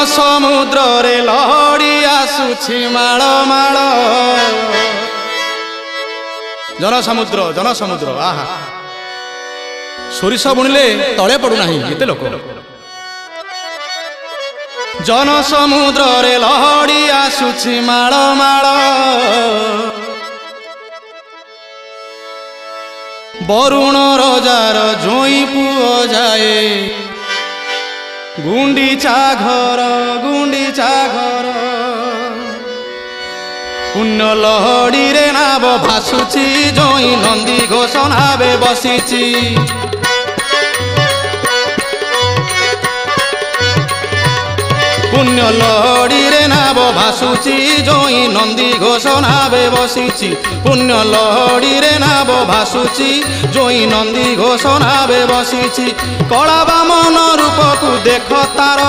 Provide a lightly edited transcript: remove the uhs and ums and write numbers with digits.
समुद्र रे लहड़ी आसुछि माळ माळ जन समुद्र आहा सोरिष बुणिले तले पड़ुना एते लोक जन समुद्र रे लहड़ी आसुछि माळ माळ बरुण रजार जोई पुओ जाए गुंडीचा घर पुण्य लहड़ी रे नाव भासुची जोई नंदी घोष नावे बसीची पुण्य लहड़ी रे नाव भासुची जोई नंदी घोष नावे बसीची पुण्य लहड़ी रे नाव भासुची जोई नंदी घोष नावे बसीची कला बामन रूप को देख तार